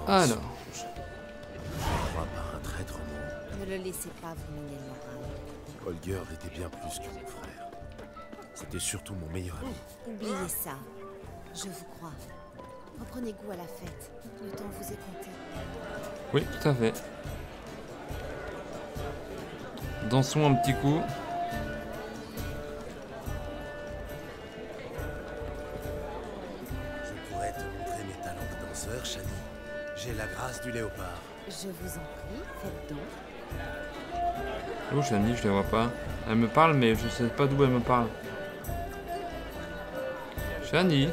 Alors. Je crois par un traître mort. Ne le laissez pas vous miner le moral. Holger était bien plus que mon frère. C'était surtout mon meilleur ami. Oubliez ça. Je vous crois. Reprenez goût à la fête. Le temps vous est compté. Oui, tout à fait. Dansons un petit coup. Je pourrais te montrer mes talents de danseur, Shani. J'ai la grâce du léopard. Je vous en prie, faites donc. Oh, Shani, je la vois pas. Elle me parle, mais je sais pas d'où elle me parle. Shani,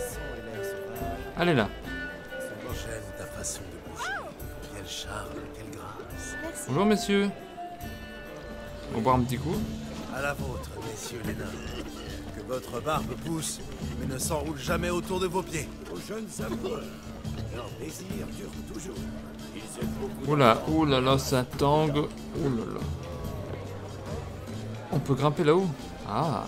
elle est là. J'aime ta façon de bouger. Quel charme, quelle grâce. Merci. Bonjour, messieurs. On va boire un petit coup. À la vôtre, messieurs les nains. Que votre barbe pousse, mais ne s'enroule jamais autour de vos pieds. Aux jeunes amoureux, leur désir dure toujours. Ils aiment beaucoup. Oh là là, ça tangue. Oh là là. On peut grimper là-haut. Ah.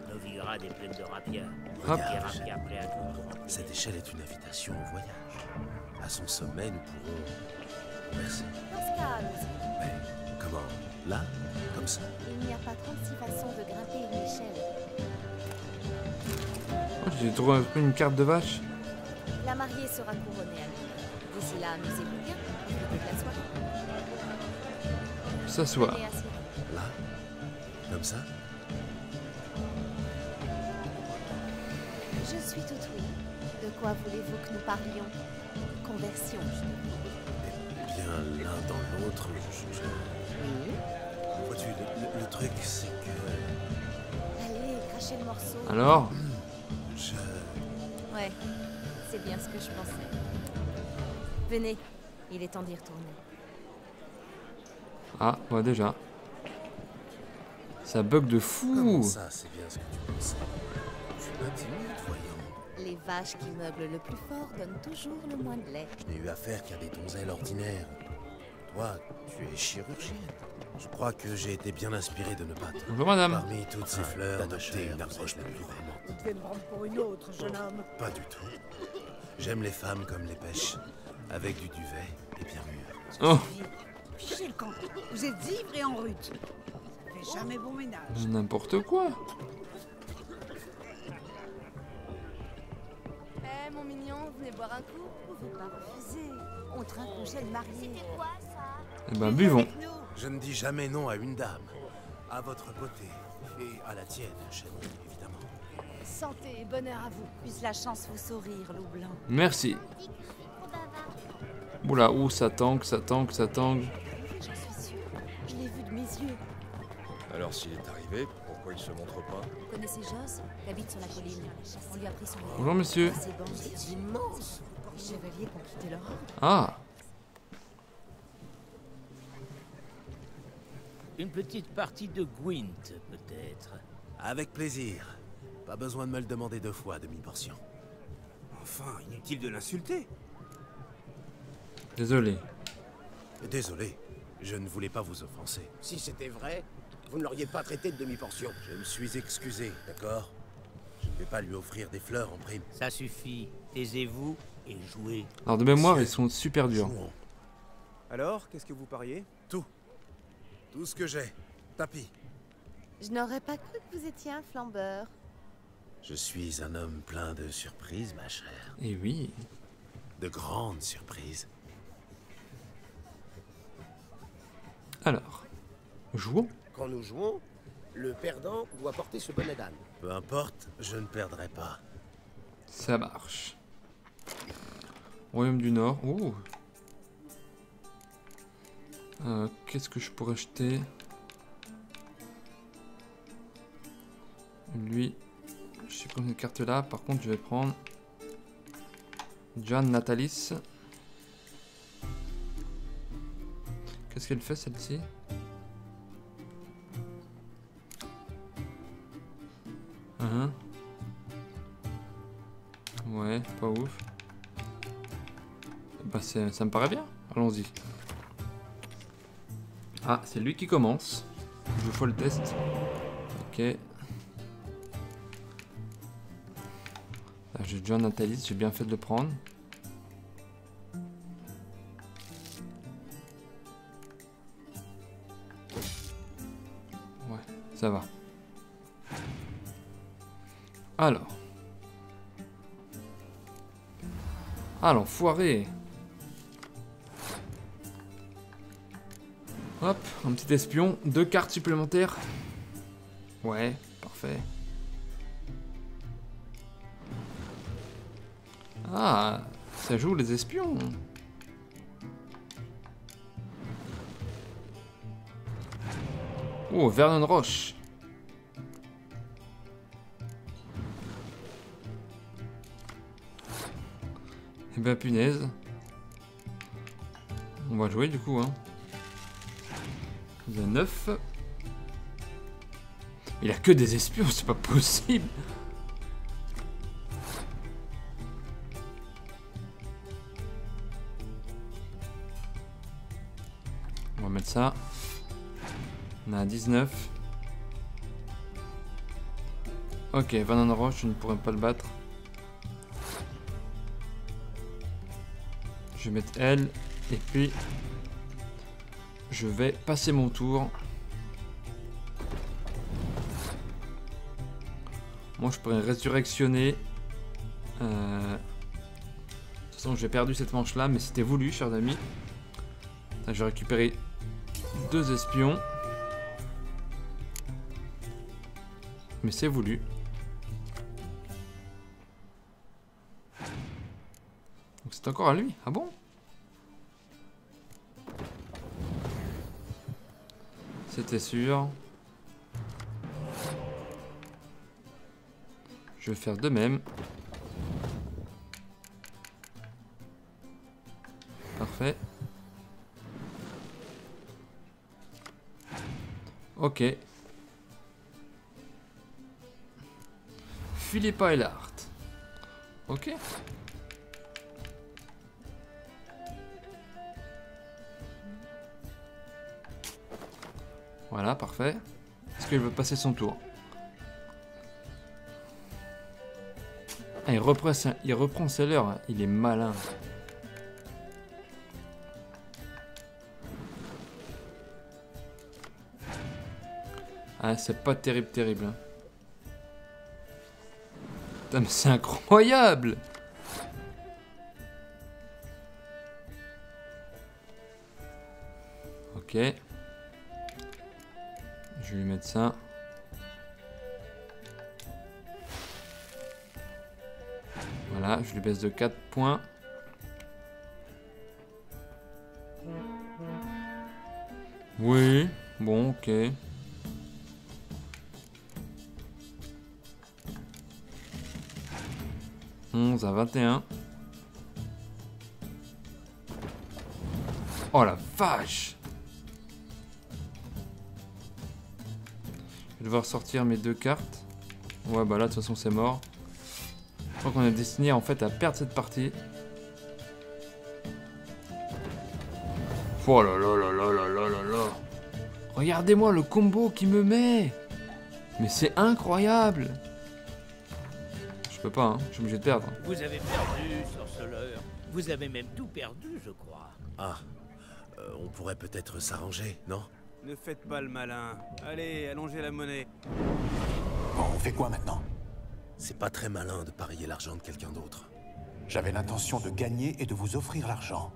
Nos vira des plaines de Rapia. Hop. Et Rapia prêt à tout. Cette échelle est une invitation au voyage. À son sommet, nous pourrons... Merci. Dans ce cas, allons-y. Mais comment? Là? Comme ça? Il n'y a pas 36 façons de grimper une échelle. Oh, j'ai trouvé une carte de vache. La mariée sera couronnée à nous. D'ici là, amusez-vous bien. Profitez de la soirée. S'asseoir. Allez, asseyez-vous. Là? Comme ça? Je suis tout oui. De quoi voulez-vous que nous parlions? Conversion. Eh bien, l'un dans l'autre, Oui. Vois-tu, le truc, c'est que... Allez, crachez le morceau. Alors, Je... Ouais, c'est bien ce que je pensais. Venez, il est temps d'y retourner. ah, ouais, déjà. Ça bug de fou. Comment ça, c'est bien ce que tu pensais? Tu m'intimides, voyons. Les vaches qui meublent le plus fort donnent toujours le moins de lait. Je n'ai eu affaire qu'à des donzelles ordinaires. Toi, tu es chirurgienne. Je crois que j'ai été bien inspiré de ne pas te... Bonjour, madame. Parmi toutes ces fleurs, d'adopter une approche la plus romantique. Vous devez me prendre pour une autre, jeune homme. Pas du tout. J'aime les femmes comme les pêches, avec du duvet et bien mûres. Oh, Fichez le camp. Vous êtes ivre et en rut. Ça fait jamais bon ménage. n'importe quoi. Eh, mon mignon, venez boire un coup? Vous pouvez pas refuser. On trinque une chaîne mariée. Eh ben, buvons. Je ne dis jamais non à une dame. À votre beauté. Et à la tienne, Shani, évidemment. Santé et bonheur à vous. Puisse la chance vous sourire, loup blanc. Merci. Oula, ouh, ça tangue, ça tangue, ça tangue. J'en suis sûre. Je l'ai vu de mes yeux. Alors s'il est arrivé, pourquoi il se montre pas? Vous connaissez Joss? Il habite sur la colline. On lui a pris son nom. Bonjour, monsieur. Ces bandits immenses. Les chevaliers qui ont quitté leur ordre. Ah, Une petite partie de Gwent, peut-être. Avec plaisir. Pas besoin de me le demander deux fois, demi-portion. Enfin, inutile de l'insulter. désolé. Désolé, je ne voulais pas vous offenser. Si c'était vrai, vous ne l'auriez pas traité de demi-portion. Je me suis excusé, d'accord? Je ne vais pas lui offrir des fleurs en prime. Ça suffit. Taisez-vous et jouez. Alors, de mémoire, ils sont super durs. Jouons. Alors, qu'est-ce que vous pariez? Tout. Tout ce que j'ai. Tapis. Je n'aurais pas cru que vous étiez un flambeur. Je suis un homme plein de surprises, ma chère. Et oui. De grandes surprises. Alors, jouons. Quand nous jouons, le perdant doit porter ce bonnet d'âne. Peu importe, je ne perdrai pas. Ça marche. Royaume du Nord. Ouh. Qu'est-ce que je pourrais acheter? Lui, je sais pas cette carte là. Par contre, je vais prendre John Natalis. Qu'est-ce qu'elle fait celle-ci? Ouais, pas ouf. Bah ça me paraît bien. Allons-y. Ah, c'est lui qui commence. Je fais le test. Ok. Là, j'ai déjà un Natalis, j'ai bien fait de le prendre. Ouais, ça va. Alors. Ah, l'enfoiré. Hop, un petit espion. 2 cartes supplémentaires. Ouais, parfait. Ah, ça joue les espions. Oh, Vernon Roche. Eh ben punaise. On va jouer du coup, hein. Il y a 9. Il a que des espions, c'est pas possible. On va mettre ça. On a 19. Ok, Vernon Roche, je ne pourrais pas le battre. Je vais mettre elle. Et puis, je vais passer mon tour. Moi, je pourrais résurrectionner. De toute façon, j'ai perdu cette manche-là, mais c'était voulu, chers amis. Là, j'ai récupéré 2 espions. Mais c'est voulu. Donc c'est encore à lui. Ah bon? C'était sûr. Je vais faire de même. Parfait. Ok. Philippa Eilhart. Ok. Voilà, parfait. Est-ce qu'il veut passer son tour? Ah, il reprend ses leurs. Il est malin. Ah, c'est pas terrible. Hein. Putain, mais c'est incroyable! Ok. Je vais lui mettre ça. Voilà, je lui baisse de 4 points. Oui, bon, ok. À 21. Oh la vache! Je vais devoir sortir mes 2 cartes. Ouais, bah là, de toute façon, c'est mort. Je crois qu'on est destiné en fait à perdre cette partie. Oh là là là là là là là là! Regardez-moi le combo qu'il me met! Mais c'est incroyable! Je peux pas, hein. Je suis obligé de perdre. Vous avez perdu, sorceleur. Vous avez même tout perdu, je crois. Ah, on pourrait peut-être s'arranger, non? Ne faites pas le malin. Allez, allongez la monnaie. Bon, on fait quoi maintenant? C'est pas très malin de parier l'argent de quelqu'un d'autre. J'avais l'intention de gagner et de vous offrir l'argent.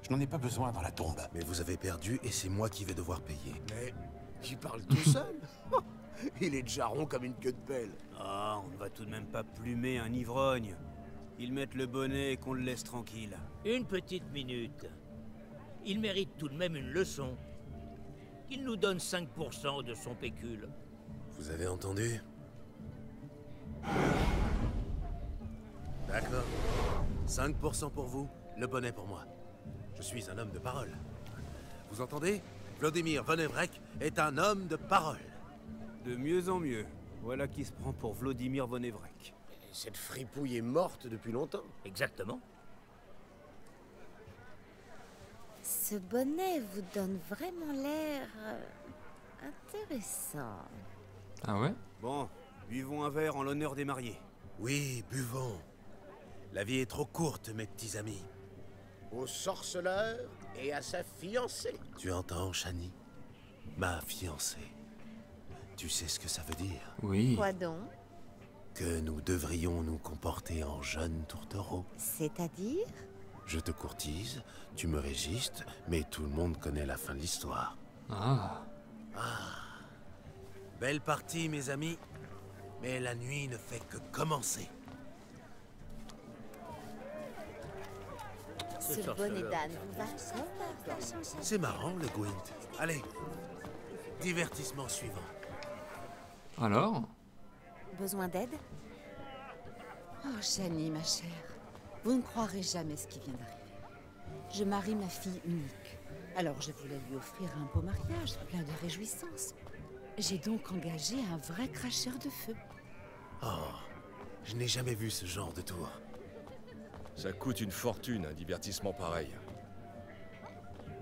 Je n'en ai pas besoin dans la tombe. Mais vous avez perdu et c'est moi qui vais devoir payer. Mais il parle tout seul. Il est déjà rond comme une queue de pelle. Ah, on ne va tout de même pas plumer un ivrogne. Ils mettent le bonnet et qu'on le laisse tranquille. Une petite minute. Il mérite tout de même une leçon. Il nous donne 5% de son pécule. Vous avez entendu? D'accord. 5% pour vous, le bonnet pour moi. Je suis un homme de parole. Vous entendez? Vladimir Vonnevrek est un homme de parole. De mieux en mieux. Voilà qui se prend pour Vladimir Vonnevrek. Cette fripouille est morte depuis longtemps. Exactement. Ce bonnet vous donne vraiment l'air intéressant. Ah ouais? Bon, buvons un verre en l'honneur des mariés. Oui, buvons. La vie est trop courte, mes petits amis. Au sorceleur et à sa fiancée. Tu entends, Shani? Ma fiancée. Tu sais ce que ça veut dire? Oui. Quoi donc? Que nous devrions nous comporter en jeunes tourtereaux. C'est-à-dire? Je te courtise, tu me résistes, mais tout le monde connaît la fin de l'histoire. Ah. Belle partie, mes amis. Mais la nuit ne fait que commencer. Ce bonnet d'âne vous va? C'est marrant, le Gwent. Allez, divertissement suivant. Alors? Besoin d'aide? Oh, Shani, ma chère. Vous ne croirez jamais ce qui vient d'arriver. Je marie ma fille unique. Alors je voulais lui offrir un beau mariage, plein de réjouissances. J'ai donc engagé un vrai cracheur de feu. Oh, je n'ai jamais vu ce genre de tour. Ça coûte une fortune, un divertissement pareil.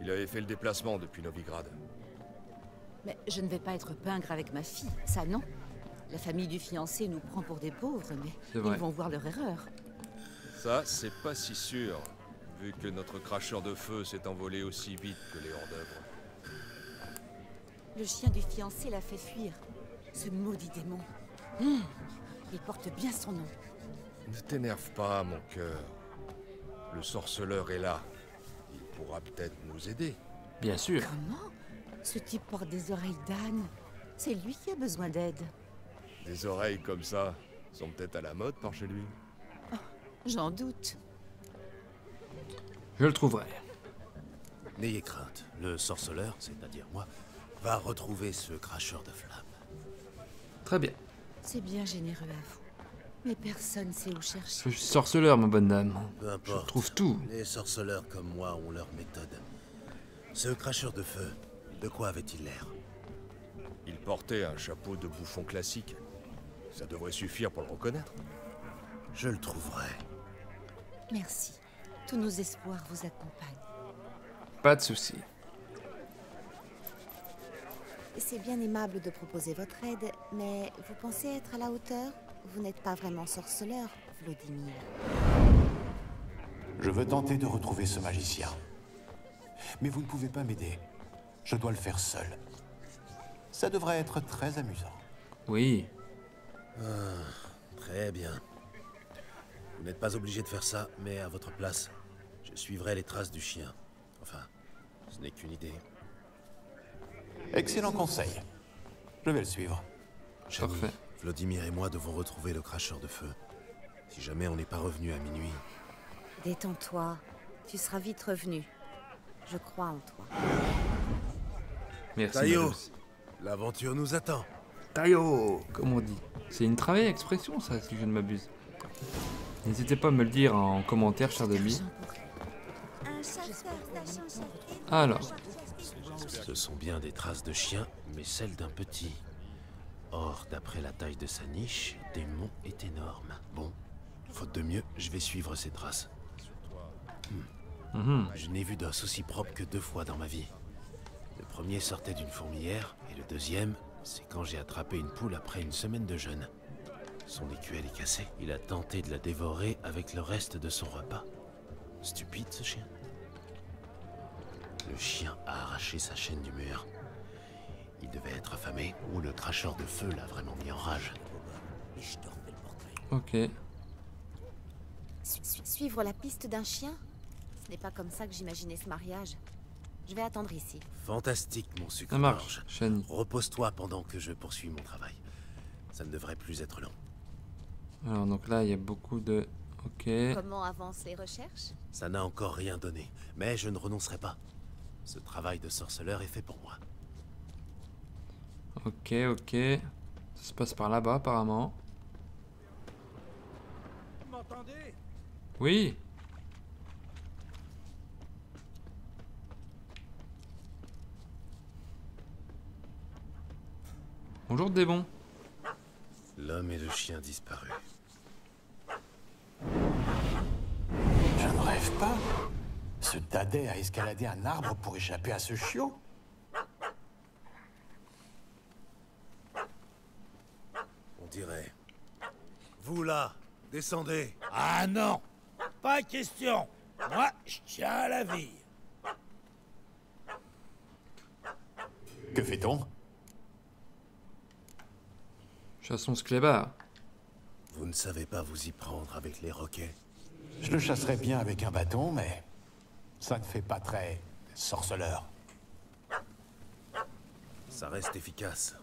Il avait fait le déplacement depuis Novigrad. Mais je ne vais pas être pingre avec ma fille, ça non. La famille du fiancé nous prend pour des pauvres, mais C'est ils vrai. vont voir leur erreur. Ça, c'est pas si sûr, vu que notre cracheur de feu s'est envolé aussi vite que les hors-d'œuvre. Le chien du fiancé l'a fait fuir. Ce maudit démon. Il porte bien son nom. Ne t'énerve pas, mon cœur. Le sorceleur est là. Il pourra peut-être nous aider. Bien sûr. Comment? Ce type porte des oreilles d'âne. C'est lui qui a besoin d'aide. Des oreilles comme ça sont peut-être à la mode par chez lui. J'en doute. Je le trouverai. N'ayez crainte, le sorceleur, c'est-à-dire moi, va retrouver ce cracheur de flammes. Très bien. C'est bien généreux à vous. Mais personne sait où chercher. Je suis sorceleur, ma bonne dame. Peu Je importe. trouve tout. Les sorceleurs comme moi ont leur méthode. Ce cracheur de feu, de quoi avait-il l'air? Il portait un chapeau de bouffon classique. Ça devrait suffire pour le reconnaître. Je le trouverai. Merci. Tous nos espoirs vous accompagnent. Pas de souci. C'est bien aimable de proposer votre aide, mais vous pensez être à la hauteur? Vous n'êtes pas vraiment sorceleur, Vladimir. Je veux tenter de retrouver ce magicien. Mais vous ne pouvez pas m'aider. Je dois le faire seul. Ça devrait être très amusant. Oui. Très bien. Vous n'êtes pas obligé de faire ça, mais à votre place, je suivrai les traces du chien. Enfin, ce n'est qu'une idée. Excellent conseil. Je vais le suivre. Shani, Parfait. Vladimir et moi devons retrouver le cracheur de feu. Si jamais on n'est pas revenu à minuit. Détends-toi. Tu seras vite revenu. Je crois en toi. Merci. Taillot, Malus. l'aventure nous attend. Taillot, comme on dit. C'est une travaille expression, ça, si je ne m'abuse. N'hésitez pas à me le dire en commentaire, chers amis. Alors, Ce sont bien des traces de chien, mais celles d'un petit. Or, d'après la taille de sa niche, Démon est énorme. Bon, faute de mieux, je vais suivre ces traces. Je n'ai vu d'os aussi propre que 2 fois dans ma vie. Le premier sortait d'une fourmilière, et le deuxième, c'est quand j'ai attrapé une poule après une semaine de jeûne. Son écuelle est cassée. Il a tenté de la dévorer avec le reste de son repas. Stupide, ce chien. Le chien a arraché sa chaîne du mur. Il devait être affamé, ou le cracheur de feu l'a vraiment mis en rage. ok. Suivre la piste d'un chien? Ce n'est pas comme ça que j'imaginais ce mariage. Je vais attendre ici. Fantastique, mon sucre Ça marche, d'orge. Shani. Repose-toi pendant que je poursuis mon travail. Ça ne devrait plus être long. Alors, donc là, il y a beaucoup de... Ok. Comment avancent les recherches? Ça n'a encore rien donné, mais je ne renoncerai pas. Ce travail de sorceleur est fait pour moi. Ok, ok. Ça se passe par là-bas, apparemment. Vous m'entendez? Oui. Bonjour, Démon. L'homme et le chien disparus. Je ne rêve pas. Ce dadais a escaladé un arbre pour échapper à ce chiot. On dirait. Vous là, Descendez. Ah non, pas question. Moi, je tiens à la vie. Que fait-on? Chassons ce clébard. Vous ne savez pas vous y prendre avec les roquets. Je le chasserais bien avec un bâton, mais ça ne fait pas très sorceleur. Ça reste efficace.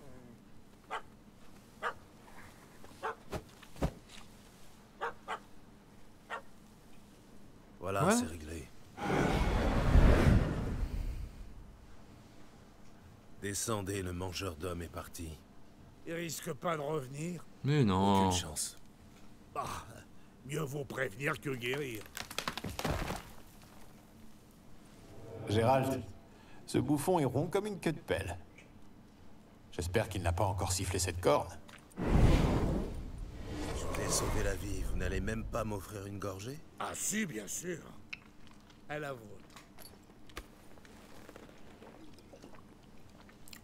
Voilà, Ouais. c'est réglé. Descendez, le mangeur d'hommes est parti. Il risque pas de revenir. Mais non. Aucune chance. Ah, mieux vaut prévenir que guérir. Gérald, ce bouffon est rond comme une queue de pelle. J'espère qu'il n'a pas encore sifflé cette corne. Je vous ai sauvé la vie, vous n'allez même pas m'offrir une gorgée? Ah si, bien sûr. À la vôtre.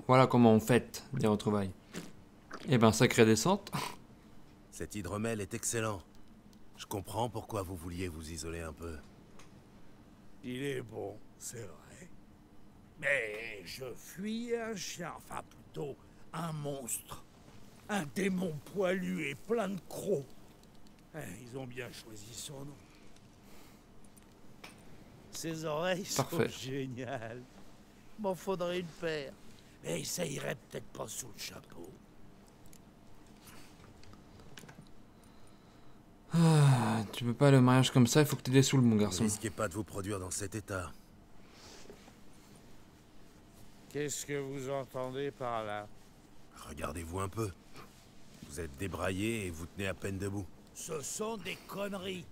Voilà comment on fête des retrouvailles. Eh ben, sacrée descente. Cet hydromel est excellent. Je comprends pourquoi vous vouliez vous isoler un peu. Il est bon, c'est vrai. Mais je fuis un chien, enfin plutôt un monstre. Un démon poilu et plein de crocs. Ils ont bien choisi son nom. Ses oreilles Parfait. sont géniales. M'en faudrait une paire. Mais ça irait peut-être pas sous le chapeau. Ah, tu peux pas aller au mariage comme ça, il faut que tu des sous mon Ne garçon. risquez pas de vous produire dans cet état. Qu'est-ce que vous entendez par là? Regardez-vous un peu. Vous êtes débraillé et vous tenez à peine debout. Ce sont des conneries.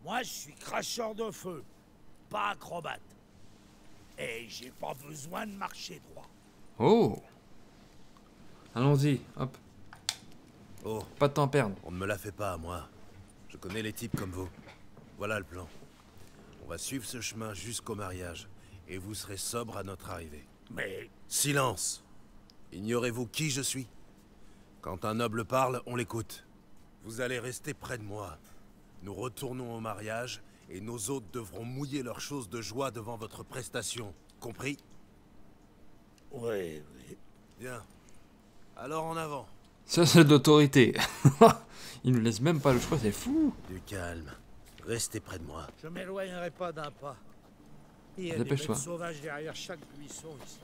Moi, je suis cracheur de feu, pas acrobate. Et j'ai pas besoin de marcher droit. Oh. Allons-y, hop. Oh, Pas de temps à perdre. on ne me la fait pas, moi. Je connais les types comme vous. Voilà le plan. On va suivre ce chemin jusqu'au mariage. Et vous serez sobre à notre arrivée. Mais Silence! Ignorez-vous qui je suis? Quand un noble parle, on l'écoute. Vous allez rester près de moi. Nous retournons au mariage, et nos hôtes devront mouiller leurs choses de joie devant votre prestation. Compris? oui. Bien. Alors en avant. Ça, c'est de l'autorité. Il nous laisse même pas le choix, c'est fou. Du calme. Restez près de moi. Je m'éloignerai pas d'un pas. Il y a des Dépêche-toi. bêtes sauvages derrière chaque buisson ici.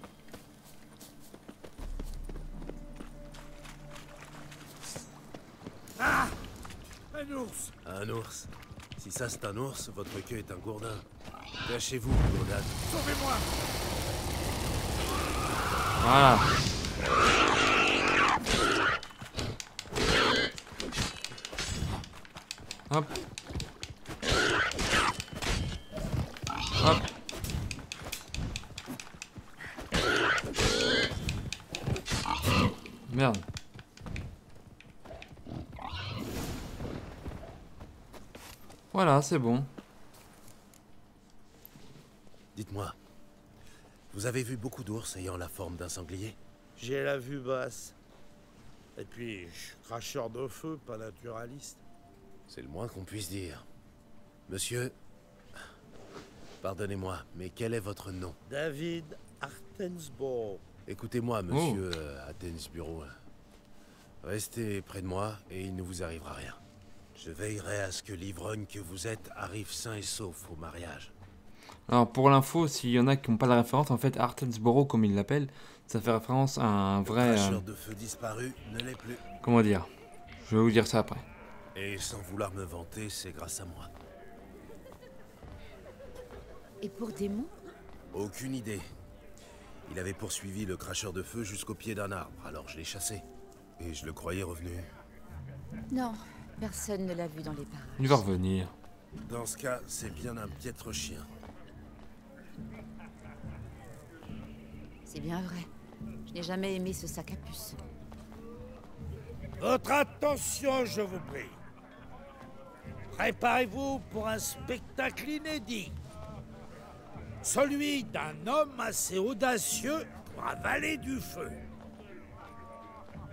Ah! Un ours! Un ours. Si ça c'est un ours, votre queue est un gourdin. Cachez-vous, gourdade. Sauvez-moi! Voilà. Hop. Hop. Merde. Voilà, c'est bon. Dites-moi, vous avez vu beaucoup d'ours ayant la forme d'un sanglier? J'ai la vue basse. Et puis, je suis cracheur de feu, pas naturaliste. C'est le moins qu'on puisse dire. Monsieur, pardonnez-moi, mais quel est votre nom? David Artensborough. Écoutez-moi, monsieur Attensborough. Restez près de moi et il ne vous arrivera rien. Je veillerai à ce que l'ivrogne que vous êtes arrive sain et sauf au mariage. Alors pour l'info, s'il y en a qui n'ont pas la référence, en fait Artensborough comme ils l'appellent, ça fait référence à un vrai... Le cracheur de feu disparu ne l'est plus. comment dire? Je vais vous dire ça après. Et sans vouloir me vanter, c'est grâce à moi. Et pour démon? Aucune idée. Il avait poursuivi le cracheur de feu jusqu'au pied d'un arbre, alors je l'ai chassé. Et je le croyais revenu. Non, personne ne l'a vu dans les parages. Il va revenir. Dans ce cas, c'est bien un piètre chien. C'est bien vrai. Je n'ai jamais aimé ce sac à puce. Votre attention, je vous prie. Préparez-vous pour un spectacle inédit. Celui d'un homme assez audacieux pour avaler du feu.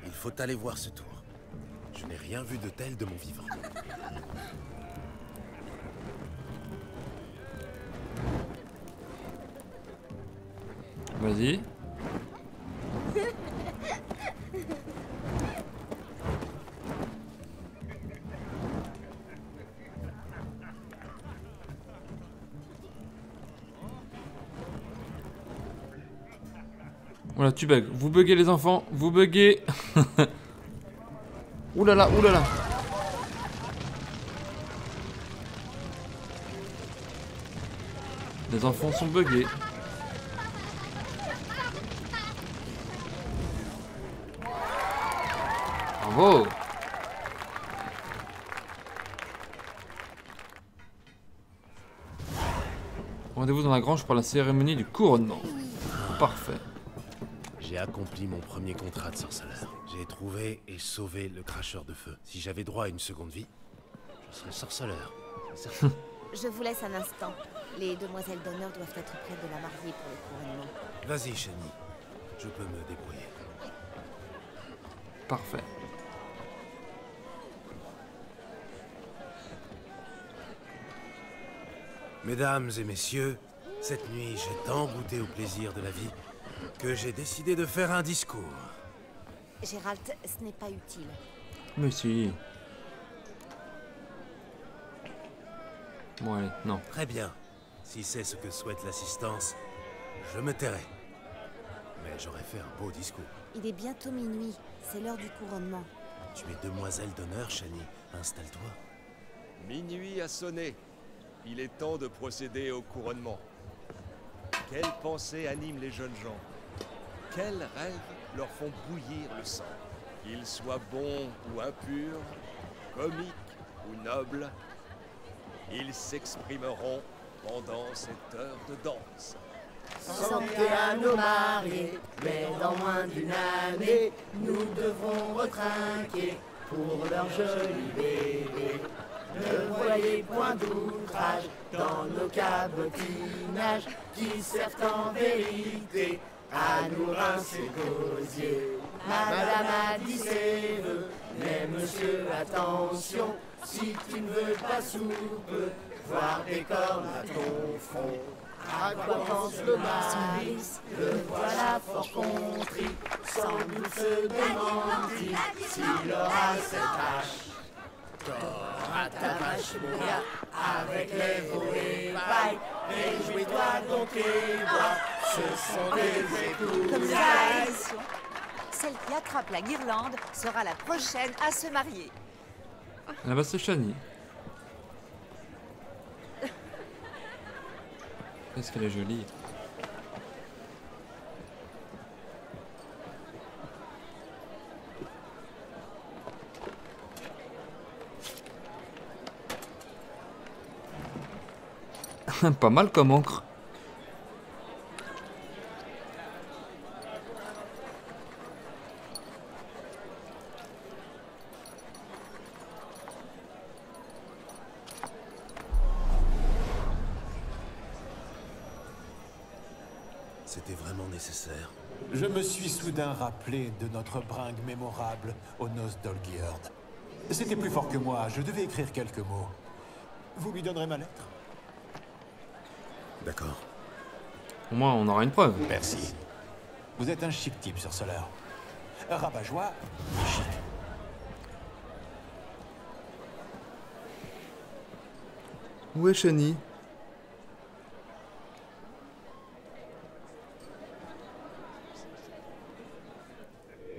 Il faut aller voir ce tour. Je n'ai rien vu de tel de mon vivant. Vas-y. Voilà, tu bugs. Vous buguez les enfants, vous buguez. Oulala, oulala. Les enfants sont buggés. Bravo. Rendez-vous dans la grange pour la cérémonie du couronnement. Parfait. J'ai accompli mon premier contrat de sorceleur. J'ai trouvé et sauvé le cracheur de feu. Si j'avais droit à une seconde vie, je serais sorceleur. Je vous laisse un instant. Les demoiselles d'honneur doivent être près de la mariée pour le couronnement. Vas-y, Shani. Je peux me débrouiller. Parfait. Mesdames et messieurs, cette nuit, j'ai tant goûté au plaisir de la vie que j'ai décidé de faire un discours. Gérald, ce n'est pas utile. Mais si. Bon allez, non. Très bien. Si c'est ce que souhaite l'assistance, je me tairai. Mais j'aurais fait un beau discours. Il est bientôt minuit. C'est l'heure du couronnement. Tu es demoiselle d'honneur, Shani. Installe-toi. Minuit a sonné. Il est temps de procéder au couronnement. Quelles pensées animent les jeunes gens? Quels rêves leur font bouillir le sang? Qu'ils soient bons ou impurs, comiques ou nobles, ils s'exprimeront pendant cette heure de danse. Santé à nos mariés, mais dans moins d'une année, nous devrons retrinquer pour leur joli bébé. Ne voyez point d'outrage dans nos cabotinages qui servent en vérité à nous rincer gosier. Madame a dit ses vœux, mais monsieur, attention, si tu ne veux pas soupe, voir des cornes à ton front. À quoi pense le mari? Le voilà fort contrit, sans doute se demande-t-il s'il aura cette hache. Tors à ta vache, mon gars, avec les veaux et paille, réjouis-toi donc et bois, ce sont des écouts. Comme ça, celle qui attrape la guirlande sera la prochaine à se marier. Là-bas, c'est Shani. Qu'est-ce qu'elle est jolie. Pas mal comme encre. C'était vraiment nécessaire. Je me suis soudain rappelé de notre bringue mémorable aux noces d'Olgierd. C'était plus fort que moi, je devais écrire quelques mots. Vous lui donnerez ma lettre? D'accord. Au moins, on aura une preuve. Merci. Vous êtes un chic type, sorceleur. Rabat-joie, mais chic. Où est Shani?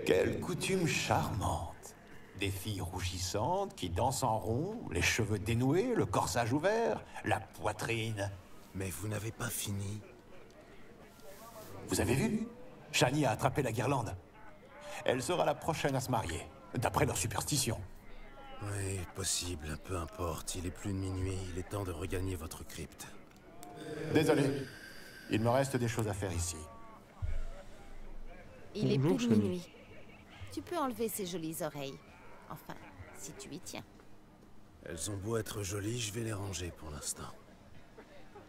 Quelle coutume charmante. Des filles rougissantes qui dansent en rond, les cheveux dénoués, le corsage ouvert, la poitrine. Mais vous n'avez pas fini. Vous avez vu? Shani a attrapé la guirlande. Elle sera la prochaine à se marier, d'après leur superstition. Oui, possible, peu importe. Il est plus de minuit, il est temps de regagner votre crypte. Désolé, il me reste des choses à faire ici. Il est Bonjour, plus de Shani. minuit. Tu peux enlever ces jolies oreilles. Enfin, si tu y tiens. Elles ont beau être jolies, je vais les ranger pour l'instant.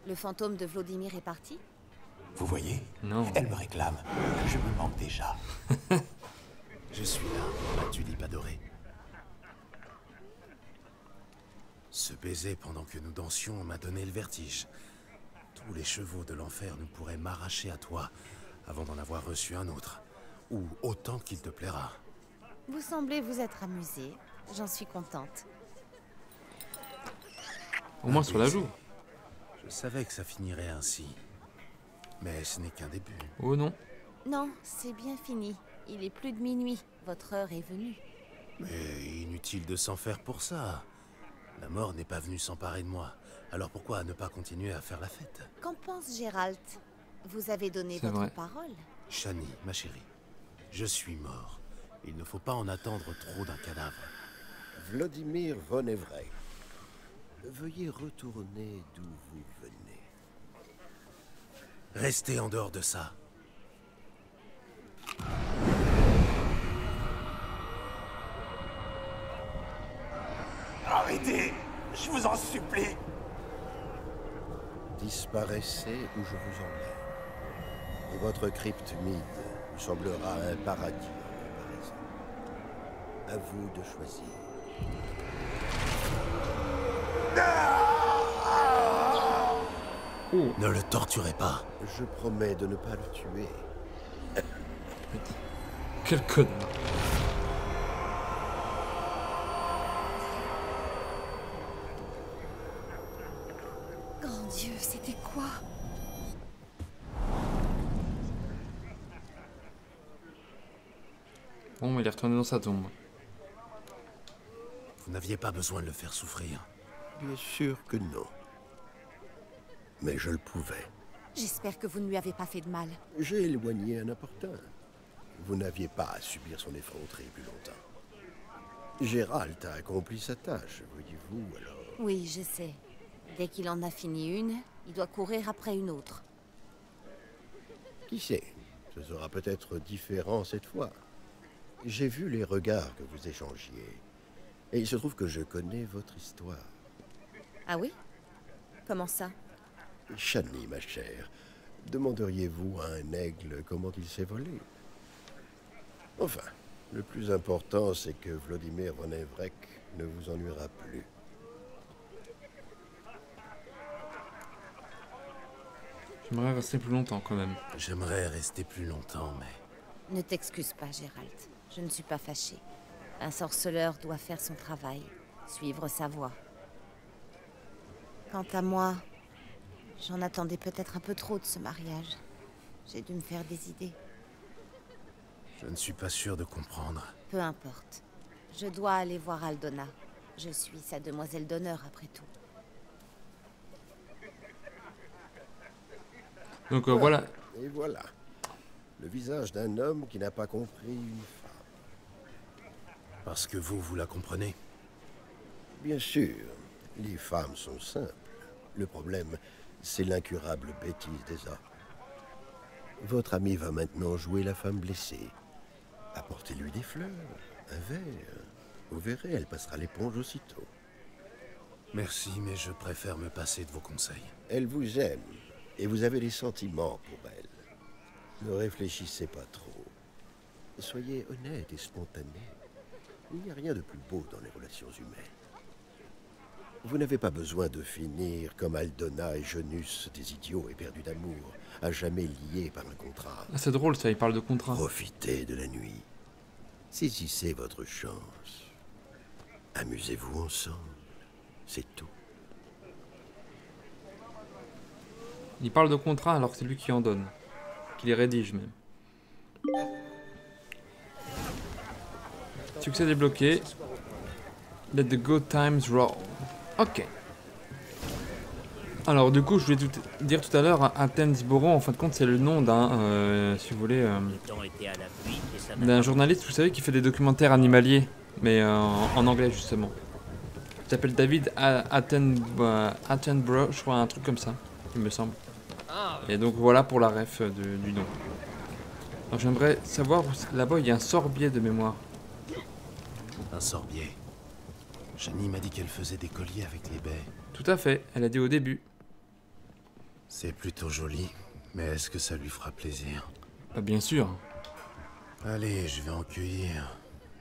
Le fantôme de Vladimir est parti? Vous voyez? Non. Elle me réclame. Je me manque déjà. Je suis là, ma tulipe adorée. Ce baiser pendant que nous dansions m'a donné le vertige. Tous les chevaux de l'enfer ne pourraient m'arracher à toi avant d'en avoir reçu un autre. Ou autant qu'il te plaira. Vous semblez vous être amusé. J'en suis contente. Au moins sur la joue. Je savais que ça finirait ainsi. Mais ce n'est qu'un début. Oh non. Non, c'est bien fini. Il est plus de minuit. Votre heure est venue. Mais inutile de s'en faire pour ça. La mort n'est pas venue s'emparer de moi. Alors pourquoi ne pas continuer à faire la fête? Qu'en pense Gérald? Vous avez donné C'est votre vrai. parole. Shani, ma chérie, je suis mort. Il ne faut pas en attendre trop d'un cadavre. Vladimir von Evray. Veuillez retourner d'où vous venez. Restez en dehors de ça. Arrêtez! Je vous en supplie! Disparaissez ou je vous emmène. Et votre crypte humide vous semblera un paradis en comparaison. À vous de choisir. Ne le torturez pas. Je promets de ne pas le tuer. Quel connard. Grand Dieu, c'était quoi? Bon, il est retourné dans sa tombe. Vous n'aviez pas besoin de le faire souffrir. Bien sûr que non. Mais je le pouvais. J'espère que vous ne lui avez pas fait de mal. J'ai éloigné un importun. Vous n'aviez pas à subir son effronterie plus longtemps. Gérald a accompli sa tâche, voyez-vous, alors... Oui, je sais. Dès qu'il en a fini une, il doit courir après une autre. Qui sait? Ce sera peut-être différent cette fois. J'ai vu les regards que vous échangiez. Et il se trouve que je connais votre histoire. Ah oui? Comment ça? Shani, ma chère, demanderiez-vous à un aigle comment il s'est volé? Enfin, le plus important, c'est que Vladimir von Evray ne vous ennuiera plus. J'aimerais rester plus longtemps quand même. J'aimerais rester plus longtemps, mais... Ne t'excuse pas, Gérald. Je ne suis pas fâchée. Un sorceleur doit faire son travail, suivre sa voie. Quant à moi, j'en attendais peut-être un peu trop de ce mariage. J'ai dû me faire des idées. Je ne suis pas sûr de comprendre. Peu importe. Je dois aller voir Aldona. Je suis sa demoiselle d'honneur, après tout. Donc voilà. Et voilà. Le visage d'un homme qui n'a pas compris une femme. Parce que vous la comprenez? Bien sûr, les femmes sont simples. Le problème, c'est l'incurable bêtise des hommes. Votre ami va maintenant jouer la femme blessée. Apportez-lui des fleurs, un verre. Vous verrez, elle passera l'éponge aussitôt. Merci, mais je préfère me passer de vos conseils. Elle vous aime, et vous avez des sentiments pour elle. Ne réfléchissez pas trop. Soyez honnête et spontané. Il n'y a rien de plus beau dans les relations humaines. Vous n'avez pas besoin de finir comme Aldona et Genus, des idiots éperdus d'amour, à jamais liés par un contrat. Ah, c'est drôle ça, il parle de contrat. Profitez de la nuit. Saisissez votre chance. Amusez-vous ensemble. C'est tout. Il parle de contrat alors que c'est lui qui en donne. Qui les rédige même. Succès débloqué. Let the good times roll. Ok. Alors du coup, je voulais dire tout à l'heure, Athensboro, en fin de compte, c'est le nom d'un, si vous voulez, d'un journaliste, vous savez, qui fait des documentaires animaliers, mais en anglais justement. Il s'appelle David Attenborough, je crois, un truc comme ça, il me semble. Et donc voilà pour la ref du nom. Alors j'aimerais savoir, là-bas il y a un sorbier de mémoire. Un sorbier. Shani m'a dit qu'elle faisait des colliers avec les baies. Tout à fait, elle a dit au début. C'est plutôt joli, mais est-ce que ça lui fera plaisir? Bah bien sûr. Allez, je vais en cueillir.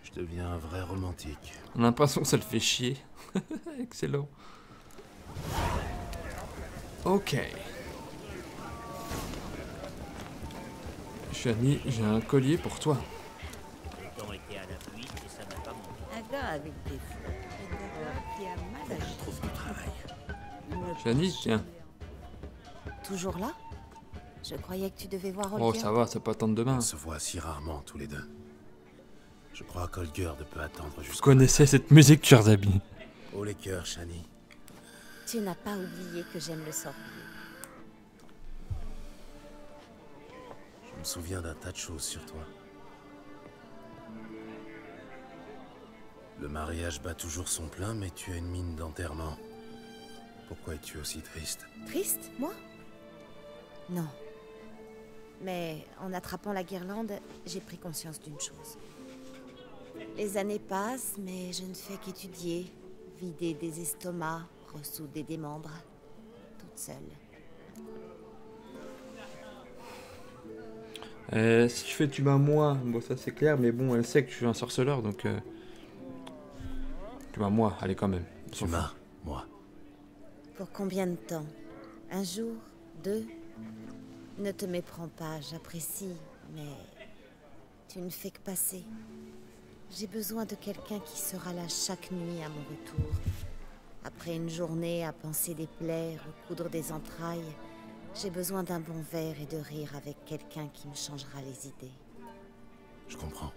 Je deviens un vrai romantique. On a l'impression que ça le fait chier. Excellent. Ok. Shani, j'ai un collier pour toi. Le temps était à la pluie et ça n'a pas manqué. Un gars avec des flots et d'ailleurs qui a mal à Je trouve du travail. Shani, tiens. Toujours là? Je croyais que tu devais voir Oh, Holger. ça va, c'est pas tant de demain. On se voit si rarement tous les deux. Je crois qu'Holger peut attendre Vous jusqu'au... connaissez cette musique, chers amis? Oh les cœurs, Shani. Tu n'as pas oublié que j'aime le sorbier. Je me souviens d'un tas de choses sur toi. Le mariage bat toujours son plein, mais tu as une mine d'enterrement. Pourquoi es-tu aussi triste? Triste, moi? Non. Mais en attrapant la guirlande, j'ai pris conscience d'une chose. Les années passent, mais je ne fais qu'étudier, vider des estomacs, ressouder des membres, toute seule. Si tu fais tu m'as moi, bon ça c'est clair, mais bon, elle sait que je suis un sorceleur, donc... Tu m'as moi, allez quand même. Tu m'as, moi. Pour combien de temps? Un jour? 2? Ne te méprends pas, j'apprécie, mais tu ne fais que passer. J'ai besoin de quelqu'un qui sera là chaque nuit à mon retour. Après une journée à panser des plaies, recoudre des entrailles, j'ai besoin d'un bon verre et de rire avec quelqu'un qui me changera les idées. Je comprends.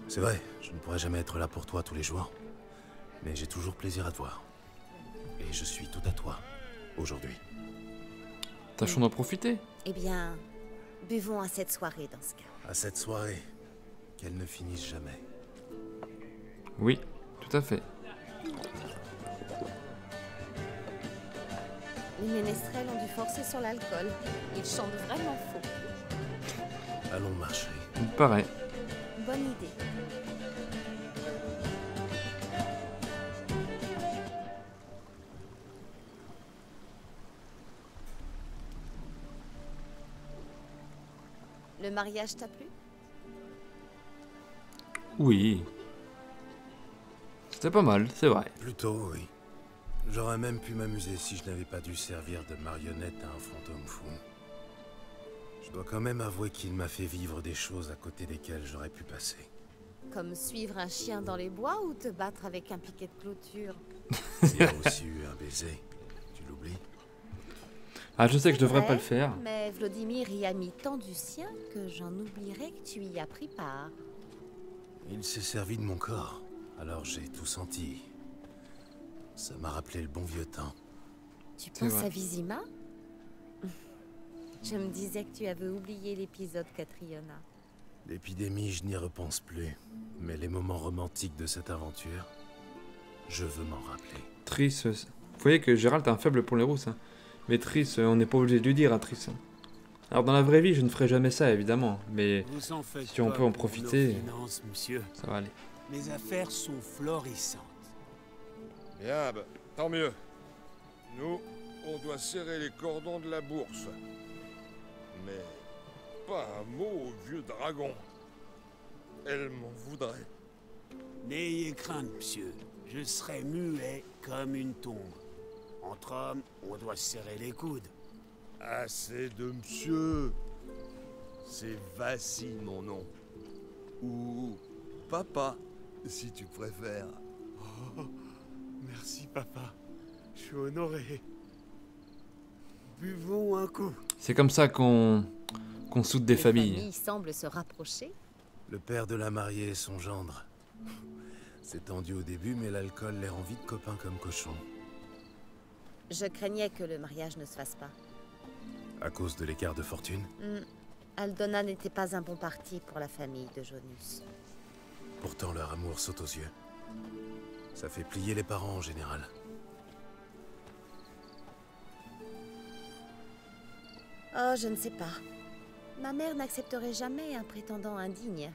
C'est vrai, je ne pourrai jamais être là pour toi tous les jours. Mais j'ai toujours plaisir à te voir. Et je suis tout à toi, aujourd'hui. Tâchons d'en profiter. Eh bien, buvons à cette soirée dans ce cas. À cette soirée, qu'elle ne finisse jamais. Oui, tout à fait. Les ménestrels ont dû forcer sur l'alcool. Ils chantent vraiment faux. Allons marcher. Il me paraît. Bonne idée. Le mariage t'a plu? Oui. C'était pas mal, c'est vrai. Plutôt, oui. J'aurais même pu m'amuser si je n'avais pas dû servir de marionnette à un fantôme fou. Je dois quand même avouer qu'il m'a fait vivre des choses à côté desquelles j'aurais pu passer. Comme suivre un chien dans les bois ou te battre avec un piquet de clôture? Il y a aussi eu un baiser. Tu l'oublies? Ah, je sais que je devrais Ouais, pas le faire. Mais Vladimir y a mis tant du sien que j'en oublierais que tu y as pris part. Il s'est servi de mon corps, alors j'ai tout senti. Ça m'a rappelé le bon vieux temps. Tu C'est penses vrai. à Vizima? Je me disais que tu avais oublié l'épisode Catriona. L'épidémie, je n'y repense plus. Mais les moments romantiques de cette aventure, je veux m'en rappeler. Triss, vous voyez que Gérald a un faible pour les rousses. Hein. Mais Triss, on n'est pas obligé de lui dire à Triss. Hein. Alors dans la vraie vie, je ne ferai jamais ça, évidemment. Mais Vous en faites si on pas peut en pour nos profiter, finances, monsieur. ça va aller. Les affaires sont florissantes. Bien, bah, tant mieux. Nous, on doit serrer les cordons de la bourse. Mais pas un mot au vieux dragon. Elle m'en voudrait. N'ayez crainte, monsieur. Je serai muet comme une tombe. Entre hommes, on doit se serrer les coudes. Assez de monsieur. C'est Vassi, mon nom. Ou papa, si tu préfères. Oh, merci, papa. Je suis honoré. Buvons un coup. C'est comme ça qu'on soude des Les familles. semblent se rapprocher. Le père de la mariée et son gendre. C'est tendu au début, mais l'alcool les rend vite copains comme cochons. Je craignais que le mariage ne se fasse pas. À cause de l'écart de fortune? Aldona n'était pas un bon parti pour la famille de Jonus. Pourtant, leur amour saute aux yeux. Ça fait plier les parents en général. Oh, je ne sais pas. Ma mère n'accepterait jamais un prétendant indigne,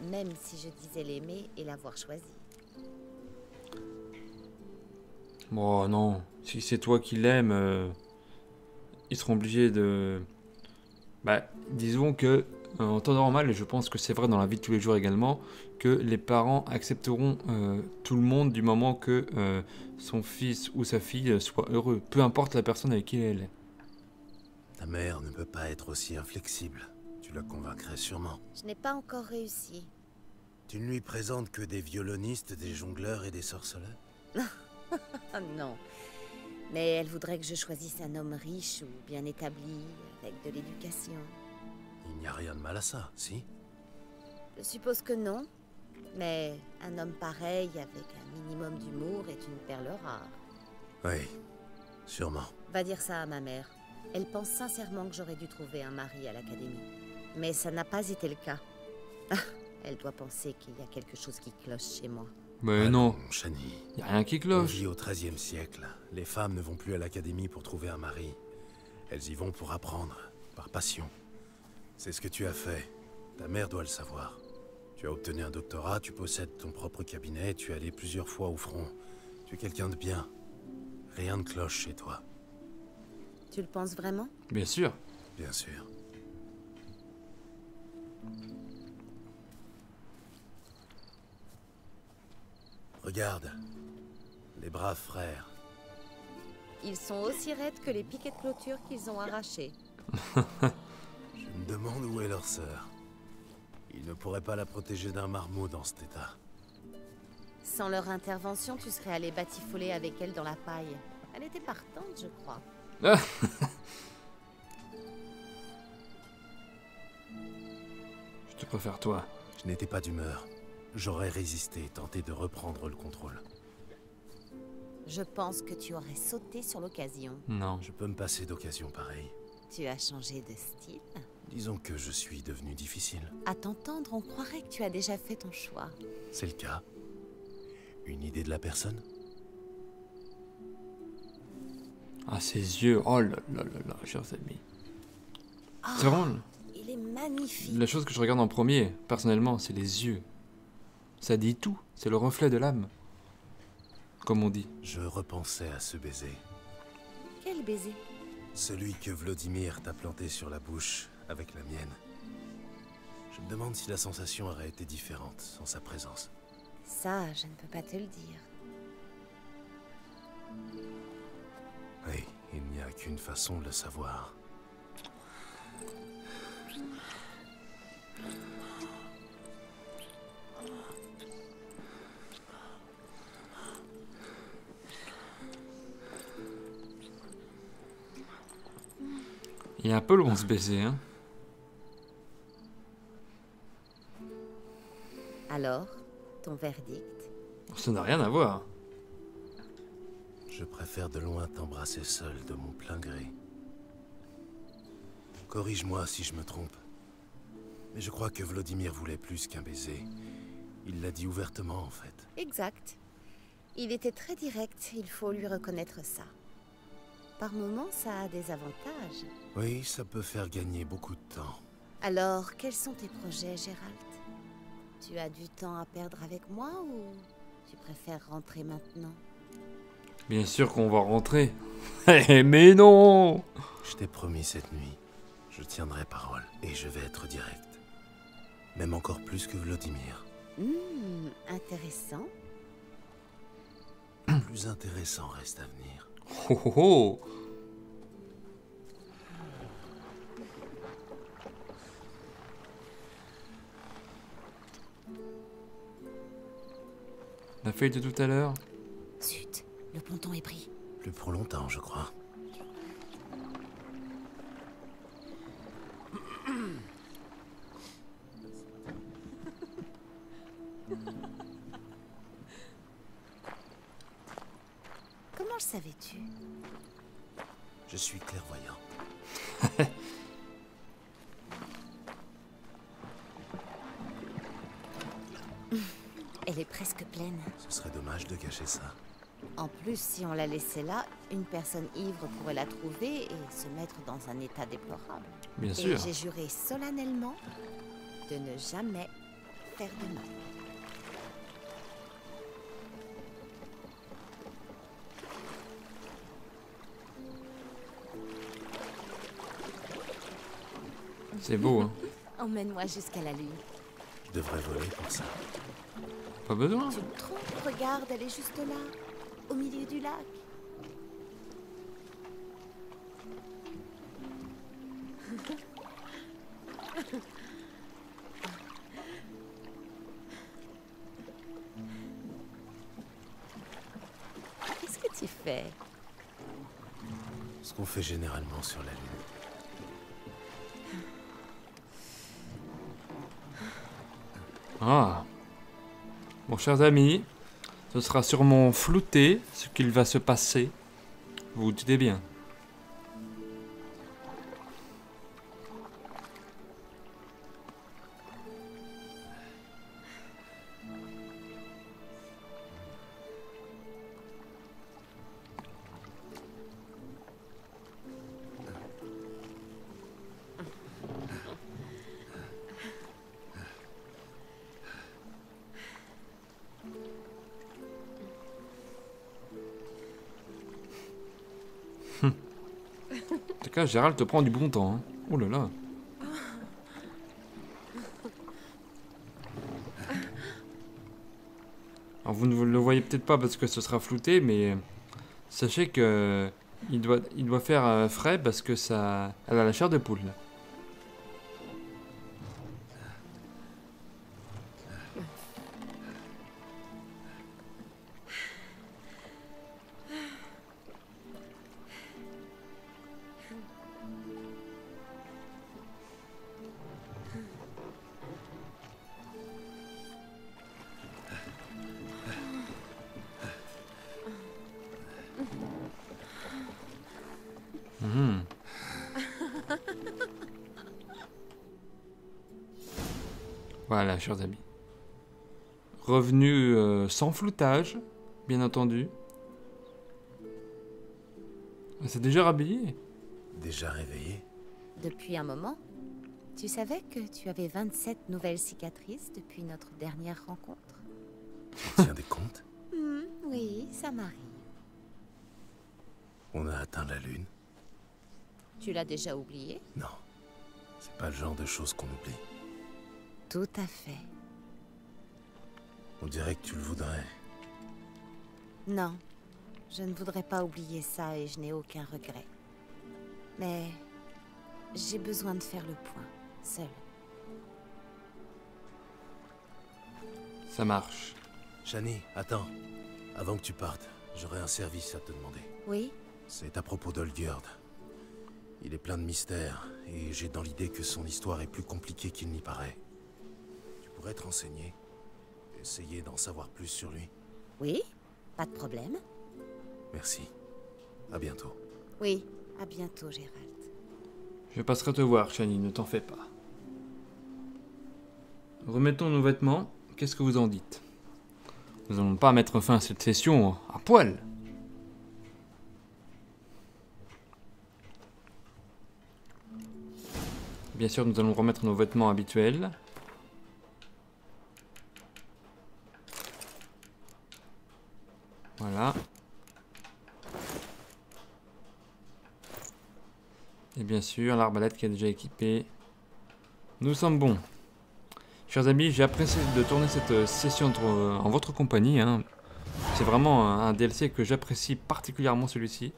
même si je disais l'aimer et l'avoir choisi. Bon, non. Si c'est toi qui l'aimes, ils seront obligés de... Bah, disons que en temps normal, et je pense que c'est vrai dans la vie de tous les jours également, que les parents accepteront tout le monde du moment que son fils ou sa fille soit heureux, peu importe la personne avec qui elle est. Ta mère ne peut pas être aussi inflexible. Tu la convaincrais sûrement. Je n'ai pas encore réussi. Tu ne lui présentes que des violonistes, des jongleurs et des sorceleurs? Oh non. Mais elle voudrait que je choisisse un homme riche ou bien établi, avec de l'éducation. Il n'y a rien de mal à ça, si? Je suppose que non. Mais un homme pareil, avec un minimum d'humour, est une perle rare. Oui, sûrement. Va dire ça à ma mère. Elle pense sincèrement que j'aurais dû trouver un mari à l'académie. Mais ça n'a pas été le cas. Elle doit penser qu'il y a quelque chose qui cloche chez moi. Mais non, Shani. y a rien qui On cloche. vit au XIIIe siècle. Les femmes ne vont plus à l'académie pour trouver un mari. Elles y vont pour apprendre, par passion. C'est ce que tu as fait. Ta mère doit le savoir. Tu as obtenu un doctorat, tu possèdes ton propre cabinet, tu es allé plusieurs fois au front. Tu es quelqu'un de bien. Rien ne cloche chez toi. Tu le penses vraiment? Bien sûr. Bien sûr. Regarde, les braves frères. Ils sont aussi raides que les piquets de clôture qu'ils ont arrachés. Je me demande où est leur sœur. Ils ne pourraient pas la protéger d'un marmot dans cet état. Sans leur intervention, tu serais allé batifoler avec elle dans la paille. Elle était partante, je crois. Je te préfère toi. Je n'étais pas d'humeur. J'aurais résisté, tenté de reprendre le contrôle. Je pense que tu aurais sauté sur l'occasion. Non. Je peux me passer d'occasion pareille. Tu as changé de style. Disons que je suis devenu difficile. À t'entendre, on croirait que tu as déjà fait ton choix. C'est le cas. Une idée de la personne? Ah, ses yeux. Oh là là là là, chers amis. C'est vraiment Il est magnifique. la chose que je regarde en premier, personnellement, c'est les yeux. Ça dit tout. C'est le reflet de l'âme. Comme on dit. Je repensais à ce baiser. Quel baiser? Celui que Vladimir t'a planté sur la bouche avec la mienne. Je me demande si la sensation aurait été différente sans sa présence. Ça, je ne peux pas te le dire. Oui, il n'y a qu'une façon de le savoir. Il est un peu long ce baiser, hein. Alors, ton verdict? Ça n'a rien à voir. Je préfère de loin t'embrasser seul de mon plein gré. Corrige-moi si je me trompe. Mais je crois que Vladimir voulait plus qu'un baiser. Il l'a dit ouvertement, en fait. Exact. Il était très direct, il faut lui reconnaître ça. Par moments, ça a des avantages. Oui, ça peut faire gagner beaucoup de temps. Alors, quels sont tes projets, Gérald? Tu as du temps à perdre avec moi ou tu préfères rentrer maintenant? Bien sûr qu'on va rentrer. Mais non! Je t'ai promis cette nuit. Je tiendrai parole et je vais être direct. Même encore plus que Vladimir. Intéressant. Plus intéressant reste à venir. Oh oh oh! La feuille de tout à l'heure. Zut, le ponton est pris. Plus pour longtemps, je crois. Comment le savais-tu? Je suis clairvoyant. Elle est presque pleine. Ce serait dommage de cacher ça. En plus, si on la laissait là, une personne ivre pourrait la trouver et se mettre dans un état déplorable. Bien Et sûr. j'ai juré solennellement de ne jamais faire de mal. C'est beau, hein. Emmène-moi jusqu'à la lune. Je devrais voler pour ça. Pas besoin. Tu te trompes, regarde, elle est juste là, au milieu du lac. Qu'est-ce que tu fais? Ce qu'on fait généralement sur la Lune. Ah. Bon, chers amis, ce sera sûrement flouté ce qu'il va se passer. Vous vous doutez bien. En tout cas, Gérald te prend du bon temps. Hein. Oh là là. Alors vous ne le voyez peut-être pas parce que ce sera flouté, mais sachez que il doit faire frais parce que ça, elle a la chair de poule. Là. Voilà, chers amis. Revenu sans floutage, bien entendu. C'est déjà rhabillé. Déjà réveillé? Depuis un moment. Tu savais que tu avais 27 nouvelles cicatrices depuis notre dernière rencontre? Tu tiens des comptes? Oui, ça m'arrive. On a atteint la Lune? Tu l'as déjà oublié? Non. C'est pas le genre de choses qu'on oublie. Tout à fait. On dirait que tu le voudrais. Non, je ne voudrais pas oublier ça et je n'ai aucun regret. Mais j'ai besoin de faire le point, seule. Ça marche. Shani, attends. Avant que tu partes, j'aurais un service à te demander. Oui? C'est à propos d'Olgjerd. Il est plein de mystères, et j'ai dans l'idée que son histoire est plus compliquée qu'il n'y paraît. Tu pourrais te renseigner? Essayer d'en savoir plus sur lui? Oui, pas de problème. Merci. À bientôt. Oui, à bientôt, Gérald. Je passerai te voir, Shani, ne t'en fais pas. Remettons nos vêtements. Qu'est-ce que vous en dites? Nous n'allons pas mettre fin à cette session à poil. Bien sûr, nous allons remettre nos vêtements habituels. Voilà. Et bien sûr, l'arbalète qui est déjà équipée. Nous sommes bons. Chers amis, j'ai apprécié de tourner cette session en votre compagnie. Hein. C'est vraiment un DLC que j'apprécie particulièrement, celui-ci.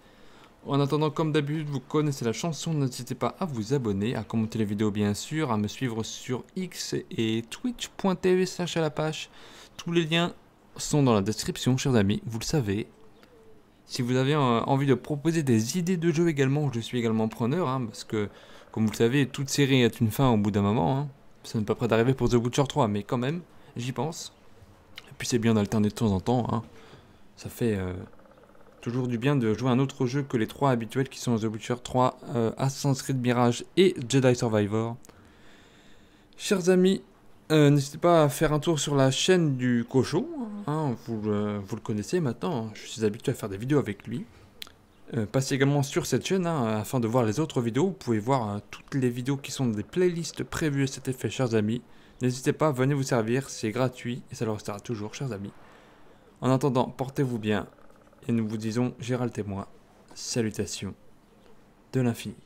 En attendant, comme d'habitude, vous connaissez la chanson. N'hésitez pas à vous abonner, à commenter les vidéos bien sûr, à me suivre sur X et twitch.tv/alapâche. Tous les liens sont dans la description, chers amis, vous le savez. Si vous avez envie de proposer des idées de jeux également, je suis également preneur, hein, parce que, comme vous le savez, toute série a une fin au bout d'un moment. Hein. Ça n'est pas près d'arriver pour The Witcher 3, mais quand même, j'y pense. Et puis c'est bien d'alterner de temps en temps. Hein. Ça fait toujours du bien de jouer à un autre jeu que les trois habituels qui sont The Witcher 3, Assassin's Creed Mirage et Jedi Survivor. Chers amis, n'hésitez pas à faire un tour sur la chaîne du Cochon. Hein, vous le connaissez maintenant, je suis habitué à faire des vidéos avec lui. Passez également sur cette chaîne afin de voir les autres vidéos. Vous pouvez voir toutes les vidéos qui sont des playlists prévues à cet effet, chers amis. N'hésitez pas, venez vous servir, c'est gratuit et ça le restera toujours, chers amis. En attendant, portez-vous bien et nous vous disons, Gérald et moi, salutations de l'infini.